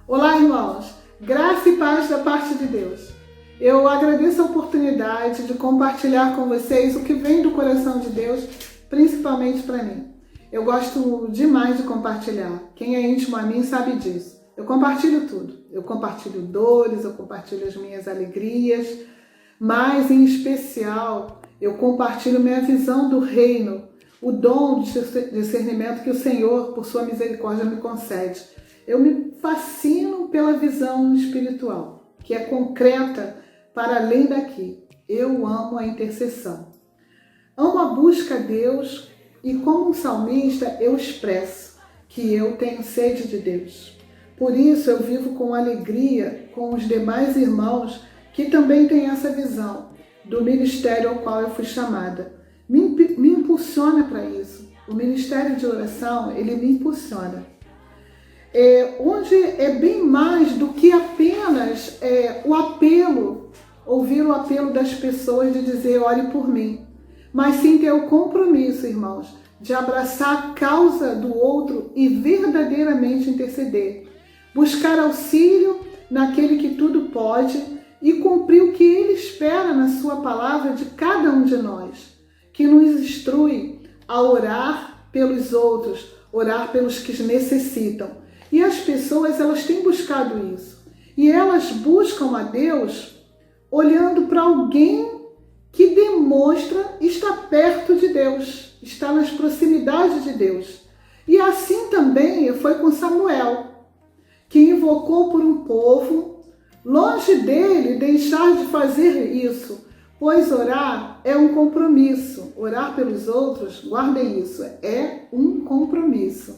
Olá, irmãos. Graça e paz da parte de Deus. Eu agradeço a oportunidade de compartilhar com vocês o que vem do coração de Deus, principalmente para mim. Eu gosto demais de compartilhar. Quem é íntimo a mim sabe disso. Eu compartilho tudo. Eu compartilho dores, eu compartilho as minhas alegrias, mas em especial eu compartilho minha visão do reino, o dom de discernimento que o Senhor, por sua misericórdia, me concede. Eu me fascino pela visão espiritual, que é concreta para além daqui. Eu amo a intercessão. Amo a busca a Deus e, como um salmista, eu expresso que eu tenho sede de Deus. Por isso, eu vivo com alegria com os demais irmãos que também têm essa visão do ministério ao qual eu fui chamada. Me impulsiona para isso. O ministério de oração, ele me impulsiona. Onde é bem mais do que apenas o apelo, ouvir o apelo das pessoas de dizer ore por mim, mas sim ter o compromisso, irmãos, de abraçar a causa do outro e verdadeiramente interceder, buscar auxílio naquele que tudo pode e cumprir o que ele espera na sua palavra de cada um de nós, que nos instrui a orar pelos outros, orar pelos que necessitam. E as pessoas, elas têm buscado isso. E elas buscam a Deus olhando para alguém que demonstra estar perto de Deus, está nas proximidades de Deus. E assim também foi com Samuel, que invocou por um povo, longe dele deixar de fazer isso, pois orar é um compromisso. Orar pelos outros, guardem isso, é um compromisso.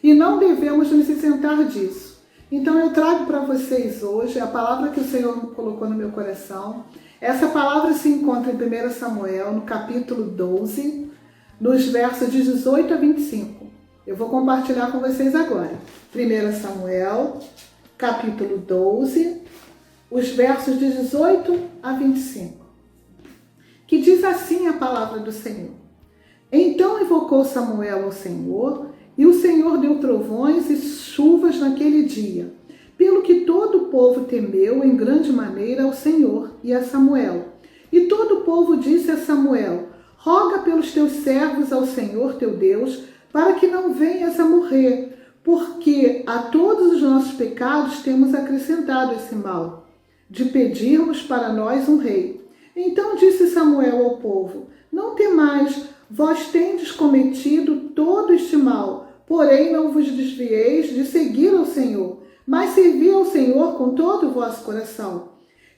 E não devemos nos isentar disso. Então eu trago para vocês hoje a palavra que o Senhor colocou no meu coração. Essa palavra se encontra em 1 Samuel, no capítulo 12, nos versos de 18 a 25. Eu vou compartilhar com vocês agora. 1 Samuel, capítulo 12, os versos de 18 a 25. Que diz assim a palavra do Senhor. Então invocou Samuel ao Senhor, e o Senhor deu trovões e chuvas naquele dia, pelo que todo o povo temeu em grande maneira ao Senhor e a Samuel. E todo o povo disse a Samuel: roga pelos teus servos ao Senhor teu Deus, para que não venhas a morrer, porque a todos os nossos pecados temos acrescentado esse mal, de pedirmos para nós um rei. Então disse Samuel ao povo: não temais, vós tendes cometido todo este mal, porém não vos desvieis de seguir ao Senhor, mas servi ao Senhor com todo o vosso coração.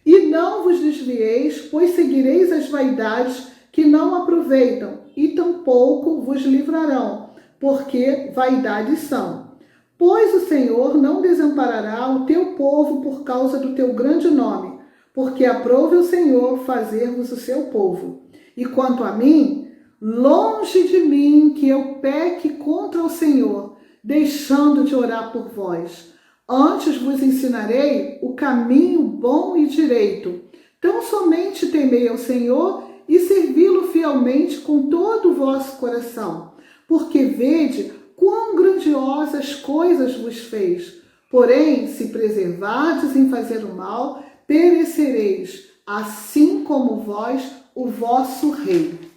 E não vos desvieis, pois seguireis as vaidades que não aproveitam, e tampouco vos livrarão, porque vaidades são. Pois o Senhor não desamparará o teu povo por causa do teu grande nome, porque aprove o Senhor fazer-vos o seu povo. E quanto a mim, longe de mim que eu peque contra o Senhor, deixando de orar por vós. Antes vos ensinarei o caminho bom e direito. Tão somente temei ao Senhor e servi-lo fielmente com todo o vosso coração. Porque vede quão grandiosas coisas vos fez. Porém, se preservardes em fazer o mal, perecereis, assim como vós, o vosso rei.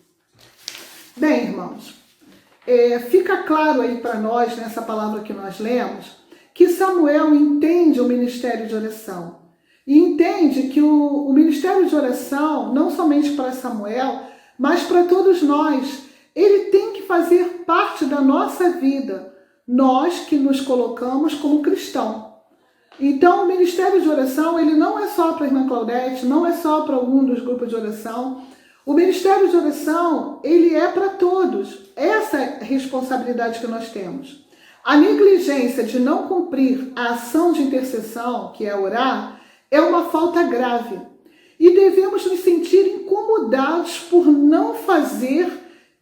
Bem, irmãos, fica claro aí para nós, nessa palavra que nós lemos, que Samuel entende o ministério de oração. E entende que o ministério de oração, não somente para Samuel, mas para todos nós, ele tem que fazer parte da nossa vida, nós que nos colocamos como cristão. Então, o ministério de oração, ele não é só para a irmã Claudete, não é só para algum dos grupos de oração. O ministério de oração, ele é para todos. Essa é a responsabilidade que nós temos. A negligência de não cumprir a ação de intercessão, que é orar, é uma falta grave. E devemos nos sentir incomodados por não fazer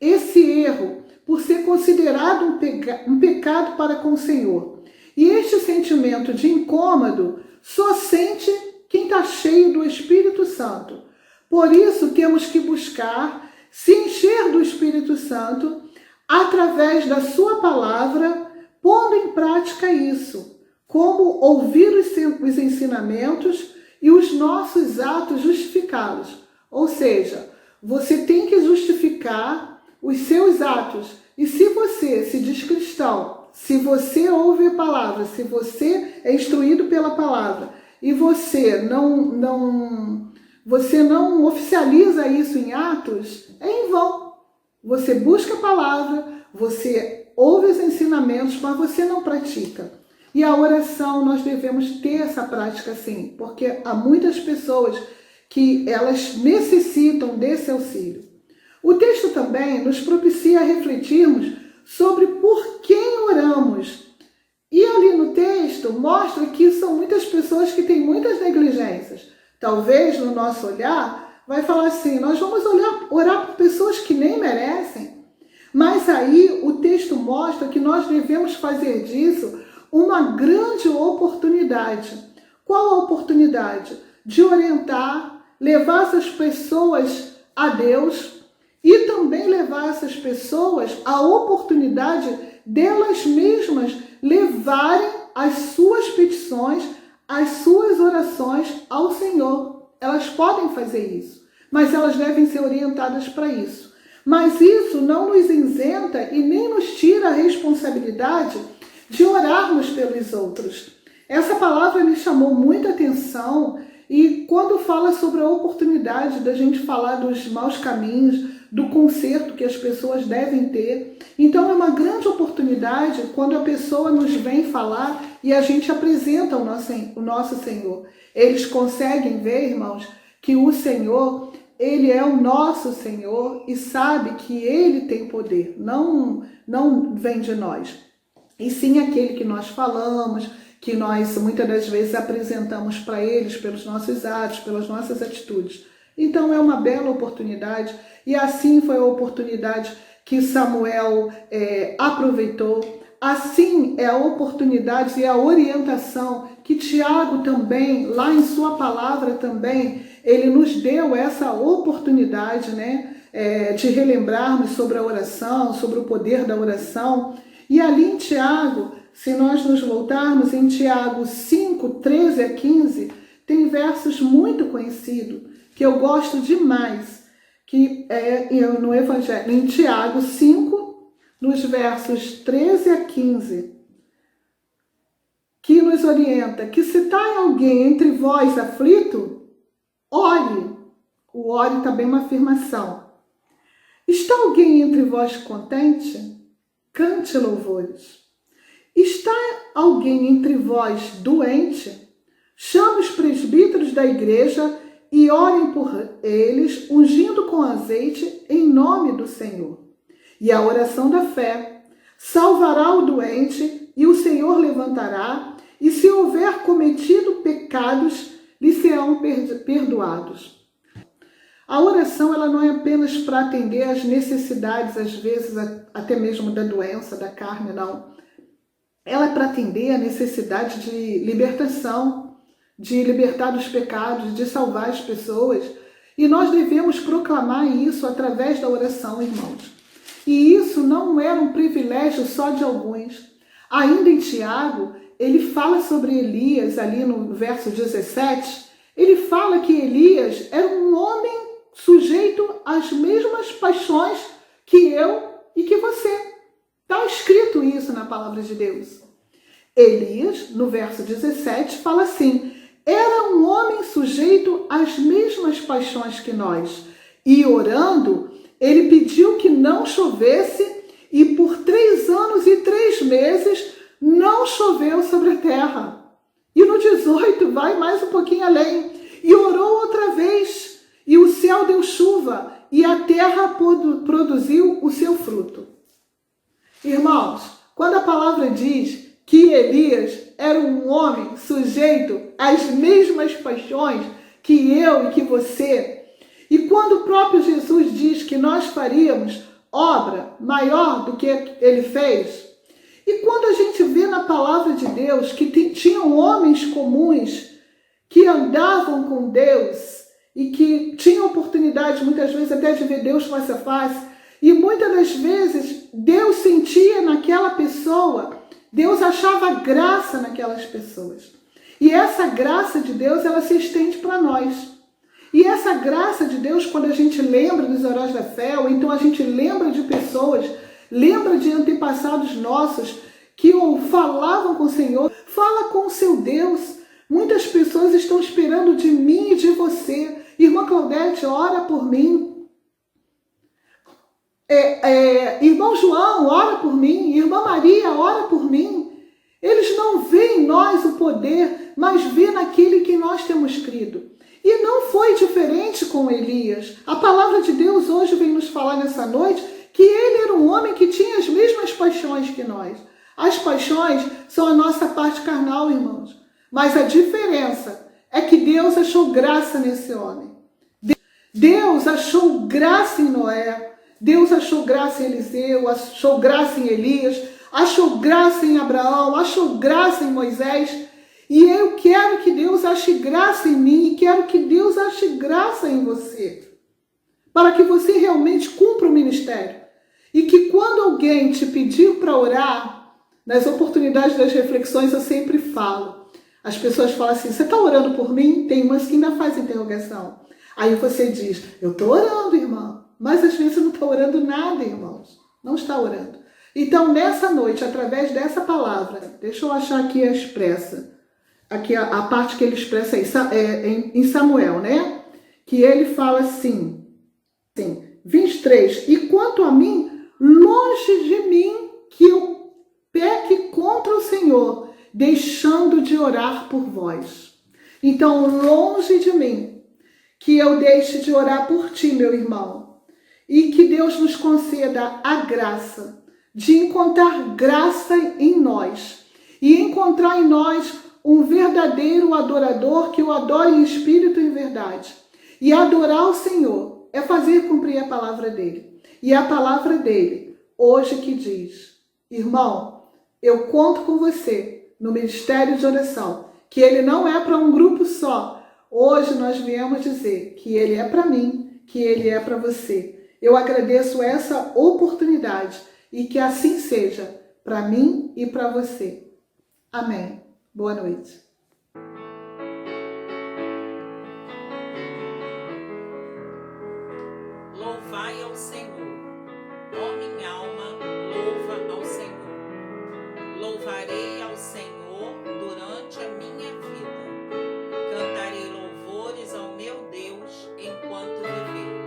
esse erro, por ser considerado um pecado para com o Senhor. E este sentimento de incômodo só sente quem está cheio do Espírito Santo. Por isso, temos que buscar se encher do Espírito Santo através da sua palavra, pondo em prática isso, como ouvir os ensinamentos e os nossos atos justificá-los. Ou seja, você tem que justificar os seus atos. E se você se diz cristão, se você ouve a palavra, se você é instruído pela palavra e você não oficializa isso em atos, é em vão. Você busca a palavra, você ouve os ensinamentos, mas você não pratica. E a oração, nós devemos ter essa prática sim, porque há muitas pessoas que elas necessitam desse auxílio. O texto também nos propicia refletirmos sobre por quem oramos. E ali no texto mostra que são muitas pessoas que têm muitas negligências. Talvez no nosso olhar vai falar assim, nós vamos orar por pessoas que nem merecem. Mas aí o texto mostra que nós devemos fazer disso uma grande oportunidade. Qual a oportunidade? De orientar, levar essas pessoas a Deus e também levar essas pessoas a oportunidade delas mesmas levarem as suas petições, as suas orações ao Senhor. Elas podem fazer isso, mas elas devem ser orientadas para isso. Mas isso não nos isenta e nem nos tira a responsabilidade de orarmos pelos outros. Essa palavra me chamou muita atenção e quando fala sobre a oportunidade da gente falar dos maus caminhos, do conserto que as pessoas devem ter. Então é uma grande oportunidade quando a pessoa nos vem falar e a gente apresenta o nosso Senhor. Eles conseguem ver, irmãos, que o Senhor, Ele é o nosso Senhor e sabe que Ele tem poder, não vem de nós. E sim aquele que nós falamos, que nós muitas das vezes apresentamos para eles pelos nossos atos, pelas nossas atitudes. Então é uma bela oportunidade e assim foi a oportunidade que Samuel aproveitou. Assim é a oportunidade e a orientação que Tiago também, lá em sua palavra também, ele nos deu essa oportunidade, né, de relembrarmos sobre a oração, sobre o poder da oração. E ali em Tiago, se nós nos voltarmos em Tiago 5, 13 a 15, tem versos muito conhecidos, que eu gosto demais, que é no Evangelho, em Tiago 5, nos versos 13 a 15, que nos orienta que se está alguém entre vós aflito, ore. O ore também é uma afirmação. Está alguém entre vós contente? Cante louvores. Está alguém entre vós doente? Chame os presbíteros da igreja e orem por eles, ungindo com azeite em nome do Senhor. E a oração da fé salvará o doente, e o Senhor levantará, e se houver cometido pecados, lhe serão perdoados. A oração ela não é apenas para atender às necessidades, às vezes até mesmo da doença, da carne, não. Ela é para atender à necessidade de libertação, de libertar dos pecados, de salvar as pessoas. E nós devemos proclamar isso através da oração, irmãos. E isso não era um privilégio só de alguns. Ainda em Tiago, ele fala sobre Elias, ali no verso 17, ele fala que Elias era um homem sujeito às mesmas paixões que eu e que você. Está escrito isso na palavra de Deus. Elias, no verso 17, fala assim: era um homem sujeito às mesmas paixões que nós. E orando, ele pediu que não chovesse, e por 3 anos e 3 meses não choveu sobre a terra. E no 18 vai mais um pouquinho além. E orou outra vez, e o céu deu chuva, e a terra produziu o seu fruto. Irmãos, quando a palavra diz que Elias era um homem sujeito às mesmas paixões que eu e que você, e quando o próprio Jesus diz que nós faríamos obra maior do que ele fez, e quando a gente vê na palavra de Deus que tinham homens comuns que andavam com Deus e que tinham oportunidade muitas vezes até de ver Deus face a face, e muitas das vezes Deus sentia naquela pessoa Deus achava graça naquelas pessoas. E essa graça de Deus, ela se estende para nós. E essa graça de Deus, quando a gente lembra dos heróis da fé, ou então a gente lembra de pessoas, lembra de antepassados nossos que ou falavam com o Senhor, fala com o seu Deus. Muitas pessoas estão esperando de mim e de você. Irmã Claudete, ora por mim. Irmão João, ora por mim. Irmã Maria, ora por mim. Eles não veem em nós o poder, mas vê naquele que nós temos crido. E não foi diferente com Elias. A palavra de Deus hoje vem nos falar nessa noite que ele era um homem que tinha as mesmas paixões que nós. As paixões são a nossa parte carnal, irmãos. Mas a diferença é que Deus achou graça nesse homem. Deus achou graça em Noé. Deus achou graça em Eliseu, achou graça em Elias, achou graça em Abraão, achou graça em Moisés. E eu quero que Deus ache graça em mim e quero que Deus ache graça em você. Para que você realmente cumpra o ministério. E que quando alguém te pedir para orar, nas oportunidades das reflexões eu sempre falo. As pessoas falam assim, você está orando por mim? Tem umas que ainda fazem interrogação. Aí você diz, eu estou orando, irmão. Mas às vezes não está orando nada, irmãos. Não está orando. Então, nessa noite, através dessa palavra, deixa eu achar aqui a expressa. Aqui a parte que ele expressa em Samuel, né? Que ele fala assim, 23. E quanto a mim, longe de mim que eu peque contra o Senhor, deixando de orar por vós. Então, longe de mim, que eu deixe de orar por ti, meu irmão. E que Deus nos conceda a graça de encontrar graça em nós. E encontrar em nós um verdadeiro adorador que o adore em espírito e em verdade. E adorar o Senhor é fazer cumprir a palavra dele. E a palavra dele, hoje que diz, irmão, eu conto com você no ministério de oração, que ele não é para um grupo só. Hoje nós viemos dizer que ele é para mim, que ele é para você. Eu agradeço essa oportunidade e que assim seja para mim e para você. Amém. Boa noite. Louvai ao Senhor, ó minha alma, louva ao Senhor. Louvarei ao Senhor durante a minha vida. Cantarei louvores ao meu Deus enquanto viver.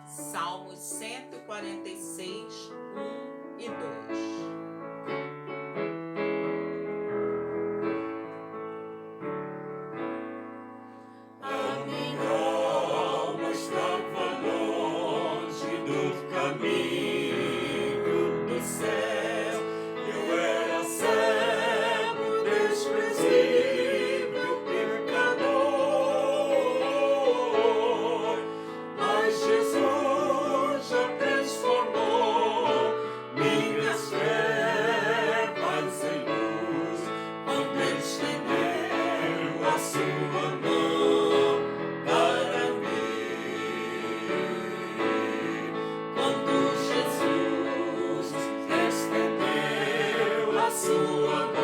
Salmos 146, 1 e 2. Sua